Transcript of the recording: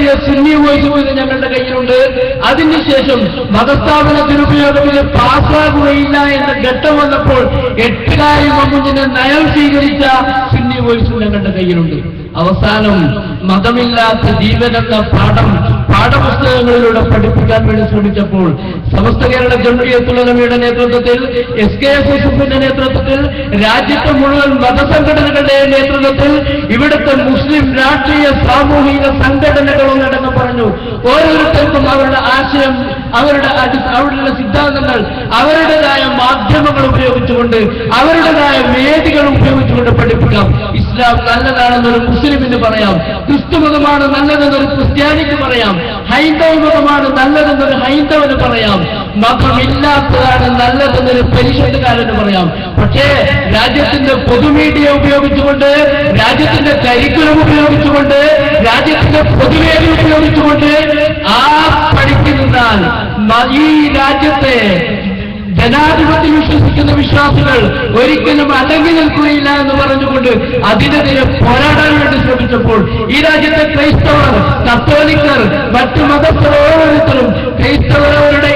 പുതിയ സുന്നി വോയിസ് ഇത് ഞങ്ങളുടെ കയ്യിലുണ്ട്. അതിനുശേഷം മതസ്ഥാപനത്തിന് ഉപയോഗത്തിൽ പാസ്സാകുകയില്ല എന്ന ഘട്ടം വന്നപ്പോൾ 8 മമ്മുഞ്ഞിനെ നയം സ്വീകരിച്ച സുന്നി വോയിസ് ഞങ്ങളുടെ കയ്യിലുണ്ട്. അവസാനം മതമില്ലാത്ത ജീവനെന്ന പാഠപുസ്തകങ്ങളിലൂടെ പഠിപ്പിക്കാൻ വേണ്ടി ശ്രമിച്ചപ്പോൾ സമസ്ത കേരള ജംഇയ്യത്തുൽ ഉലമയുടെ നേതൃത്വത്തിൽ, SKSSFന്റെ നേതൃത്വത്തിൽ, രാജ്യത്തെ മുഴുവൻ മതസംഘടനകളുടെ നേതൃത്വത്തിൽ, ഇവിടുത്തെ മുസ്ലിം രാഷ്ട്രീയ സാമൂഹിക സംഘടനകളും നടന്നു പറഞ്ഞു, ഓരോരുത്തർക്കും അവരുടെ ആശയം, അവരുടെ സിദ്ധാന്തങ്ങൾ അവരുടേതായ മാധ്യമങ്ങൾ ഉപയോഗിച്ചുകൊണ്ട്, അവരുടേതായ വേദികൾ ഉപയോഗിച്ചുകൊണ്ട് പഠിപ്പിക്കാം. ഇസ്ലാം നല്ലതാണെന്നൊരു മുസ്ലിമിന് പറയാം, ക്രിസ്തു മതമാണ് നല്ലതെന്നൊരു ക്രിസ്ത്യാനിക്ക് പറയാം, ഹൈന്ദവ മതമാണ് നല്ലതെന്നൊരു ഹൈന്ദവന് പറയാം, മതമില്ലാത്തതാണ് നല്ലതെന്നൊരു പരിഷത്തുകാരന് പറയാം. പക്ഷേ രാജ്യത്തിന്റെ പൊതുമീഡിയ ഉപയോഗിച്ചുകൊണ്ട്, രാജ്യത്തിന്റെ കരിക്കുലം ഉപയോഗിച്ചുകൊണ്ട്, രാജ്യത്തിന്റെ പൊതുവേദി ഉപയോഗിച്ചുകൊണ്ട് പഠിക്കുന്നതാൽ ഈ രാജ്യത്തെ ജനാധിപത്യം വിശ്വസിക്കുന്ന വിശ്വാസികൾ ഒരിക്കലും അടങ്ങി നിൽക്കുകയില്ല എന്ന് പറഞ്ഞുകൊണ്ട് അതിനെതിരെ പോരാടാൻ വേണ്ടി ശ്രമിച്ചപ്പോൾ ഈ രാജ്യത്തെ ക്രൈസ്തവർ, കത്തോലിക്കർ, മറ്റു മതസ്ഥർ ഓരോരുത്തരും ക്രൈസ്തവരവരുടെ